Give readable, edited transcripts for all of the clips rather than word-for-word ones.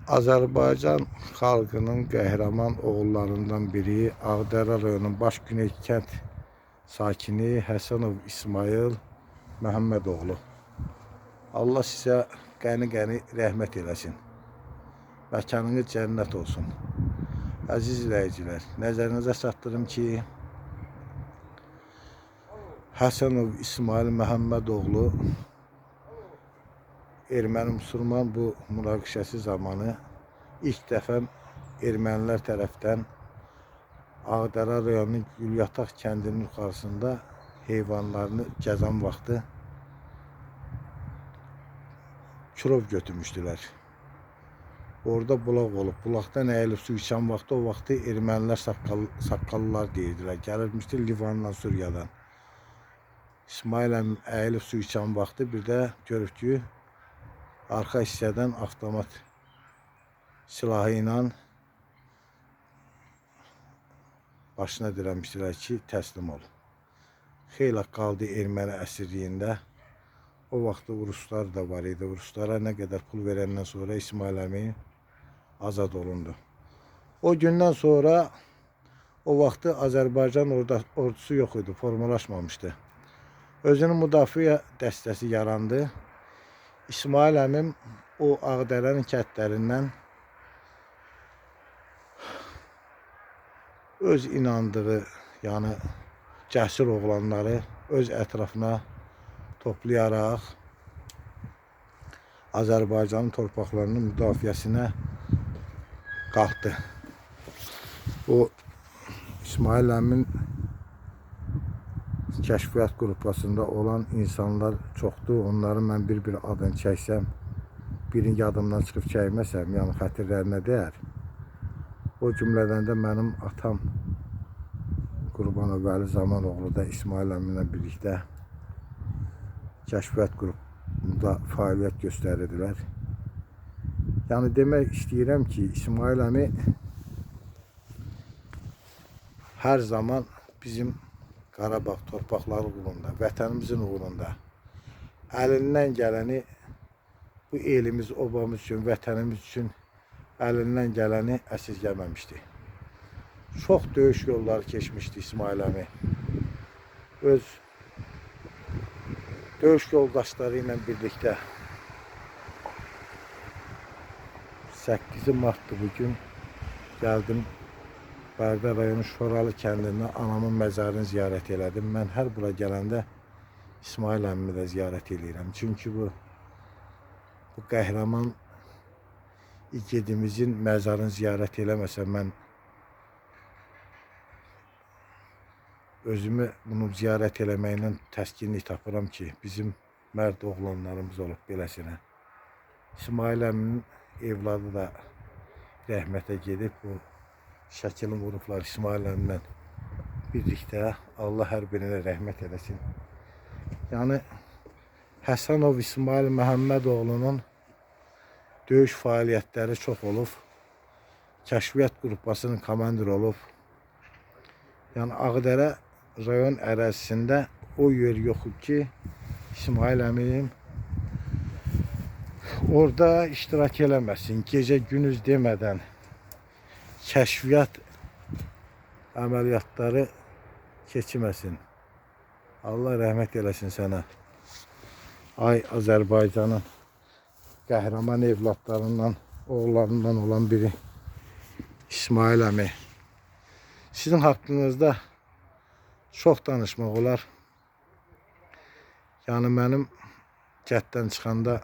Azərbaycan xalqının qəhrəman oğullarından biri Ağdərə rayonunun Baş Güney kənd sakini Həsənov İsmail Məhəmmədoğlu. Allah sizə qəni-qəni rəhmət eləsin. Məkanınız cənnət olsun. Əziz izləyicilər, nəzərinizə çatdırım ki, Həsənov İsmail Məhəmmədoğlu Erməni-Müsəlman bu münaqişəsi zamanı ilk dəfə ermənilər tərəfdən Ağdərə rayonunun Gülyataq kəndinin yuxarısında heyvanlarını gəzən vaxtı kirov götürmüşdülər. Orada bulaq olub. Bulaqdan əyilib su içən vaxtı, o vaxtı ermənilər saqqallılar deyirdilər. Gəlirmişdi Livandan, Suriyadan. İsmail əmim əyilib su içən vaxtı bir də görüb ki, arxa hissədən avtomat silahı ilə başına dirəmişdilər ki, təslim ol. Xeyli qaldı erməni əsirliyində. O vaxtı Ruslar da var idi. Ruslara nə qədər pul verəndən sonra İsmail əmi azad olundu. O gündən sonra o vaxtı Azərbaycan ordusu yox idi, formalaşmamışdı. Özünün müdafiə dəstəsi yarandı. İsmail əmim o Ağdərənin kəndlərindən öz inandığı, yəni cəsur oğlanları öz ətrafına toplayaraq Azərbaycanın torpaqlarının müdafiəsinə qalxdı. O İsmail əmin kəşfiyyat qrupasında olan insanlar çoxdur. Onları mən bir adını çəksəm, birinci adımdan çıxıb çəkməsəm, yəni xətirlərinə dəyər. O cümlədən də mənim atam Qurbanov Vəli Zamanoğlu da İsmail əminlə birlikdə kəşfiyyat qrupunda fəaliyyət göstərirdilər. Yəni demək istəyirəm ki, İsmail əmi hər zaman bizim Qarabağ torpaqları uğrunda, vətənimizin uğrunda əlindən gələni bu elimiz, obamız üçün, vətənimiz üçün əlindən gələni əsirgəməmişdi. Çox döyüş yolları keçmişdi İsmail əmi. Öz döyüş yoldaşları ilə birlikdə 8 mart'dı bugün gəldim Bərdə rayonu Şoralı kəndində anamın məzarını ziyarət elədim. Mən hər bura gələndə İsmail əmimi də ziyarət edirəm. Çünki bu qəhrəman igidimizin məzarını ziyarət eləməsəm mən özümü bunu ziyarət eləməklə təskinlik tapıram ki, bizim mərd oğlanlarımız olub beləsinə. İsmail əminin evladı da rəhmətə gedib, bu şəkilin vurublar İsmail əmimlə birlikdə. Allah hər birinə rəhmət eləsin. Yəni Həsənov İsmail Məhəmmədoğlunun döyüş fəaliyyətləri çox olub. Kəşfiyyat qrupasının komandiri olub. Yəni Ağdərə rayon ərazisində o yer yoxdur ki, İsmail əmim orada iştirak eləməsin, gecə gündüz demədən kəşfiyyat əməliyyatları keçməsin. Allah rəhmət eləsin sənə. Ay Azərbaycanın qəhrəman evladlarından, oğullarından olan biri İsmail əmi. Sizin haqqınızda çox danışmaq olar. Yəni mənim kənddən çıxanda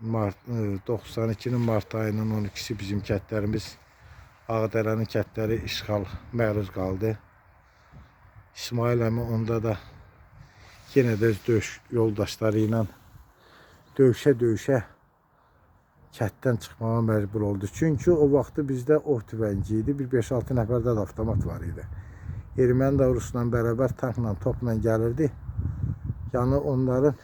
92'nin Mart ayının 12'si bizim kəndlərimiz Ağdərənin kəndləri işğal məruz qaldı. İsmail əmi onda da yenə də öz döyüş yoldaşları ilə döyüşə kənddən çıxmağa məcbur oldu. Çünki o vaxtı bizdə ov tüfəngi idi. Bir 5-6 nəfərdə də avtomat var idi. Erməni də Rusla bərabər tankla, topla gəlirdi. Yəni onların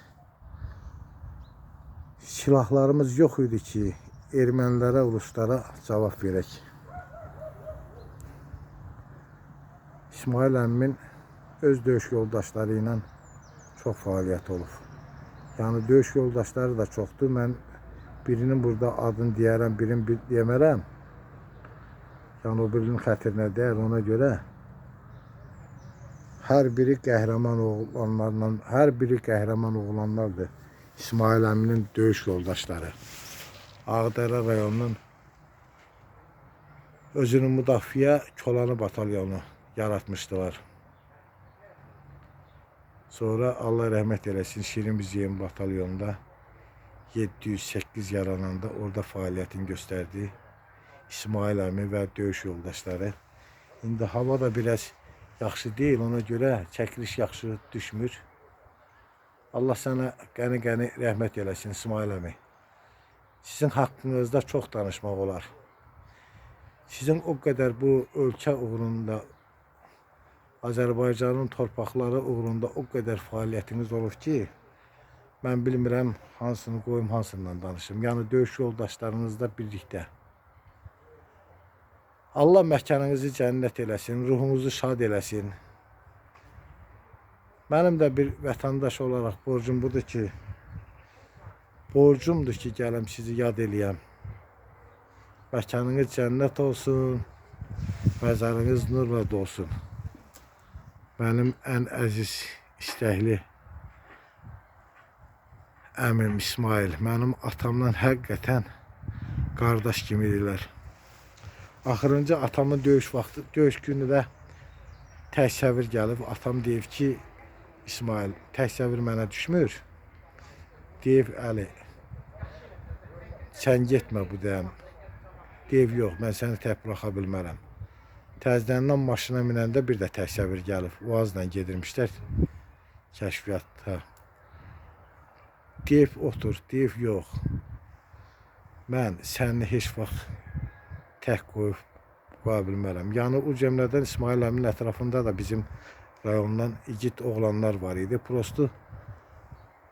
silahlarımız yox idi ki, ermənilərə, Ruslara cavab verək. İsmail əmmin öz döyüş yoldaşları ilə çox fəaliyyət olub. Yəni döyüş yoldaşları da çoxdur. Mən Birinin burada adını deyərəm, birini demərəm. Yəni o birinin xətrinə dəyər, ona görə hər biri qəhrəman oğlanlarla, hər biri qəhrəman oğlanlardır. İsmail əminin döyüş yoldaşları. Ağdərə rayonunun özünü müdafiə Kolanı batalyonu yaratmışdılar. Sonra Allah rəhmət eləsin Şirin Bizyeyin batalyonunda 708 yarananda orada fəaliyyətini göstərdi. İsmail əmi və döyüş yoldaşları. İndi hava da biraz yaxşı deyil, ona görə çəkiliş yaxşı düşmür. Allah sənə qəni-qəni rəhmət eləsin İsmail əmi. Sizin haqqınızda çox danışmaq olar. Sizin o qədər bu ölkə uğrunda, Azərbaycanın torpaqları uğrunda o qədər fəaliyyətiniz olub ki, mən bilmirəm hansını qoyum, hansından danışım. Yəni döyüş yoldaşlarınızla birlikdə. Allah məkanınızı cənnət eləsin, ruhunuzu şad eləsin. Mənim də bir vətəndaş olaraq borcum budur ki, gələm sizi yad eləyəm. Məkanınız cənnət olsun, məzarınız nurla dolsun. Mənim ən əziz, istəkli əmim İsmail, mənim atamdan həqiqətən qardaş kimidirlər. Axırıncı atamın döyüş günü də təsəvvür gəlib. Atam deyib ki, İsmail, təsəvvür mənə düşmür. Deyib, Əli, sən getmə bu dəyəm. Deyib, yox, mən səni tək buraxa bilmərəm. Təzədən maşına minəndə bir də təsəvvür gəlib. Uazla gedirmişlər kəşfiyyatda. Deyib, otur, deyib, yox. Mən səni heç vaxt tək qoya bilmərəm. Yəni, o cəmlədən İsmail əminin ətrafında da bizim rayondan igid oğlanlar var idi. Prosto,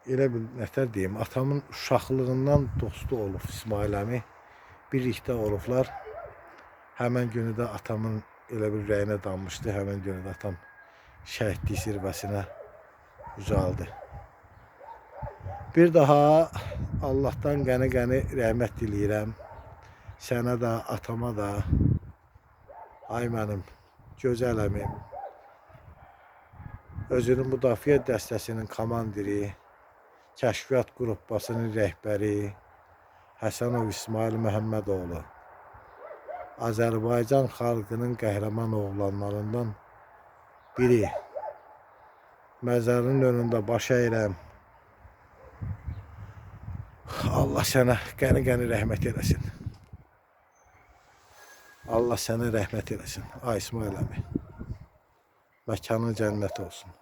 elə bir nətər deyim, atamın uşaqlığından dostu olub İsmail əmi. Birlikdə olublar. Həmən günü də atamın elə bir ürəyinə danmışdı. Həmən günü də atam şəhidlik zirvəsinə ucaldı. Bir daha Allahdan qəni-qəni rəhmət diləyirəm. Sənə də, atama da, ay mənim gözəl əmim, özünü müdafiə dəstəsinin komandiri, kəşfiyyat qrupasının rəhbəri Həsənov İsmail Məhəmmədoğlu, Azərbaycan xalqının qəhrəman oğlanlarından biri. Məzarının önündə baş əyirəm. Allah sənə qəni-qəni rəhmət eləsin. Allah sənə rəhmət eləsin. Ay İsmail əmi, məkanın cənnət olsun.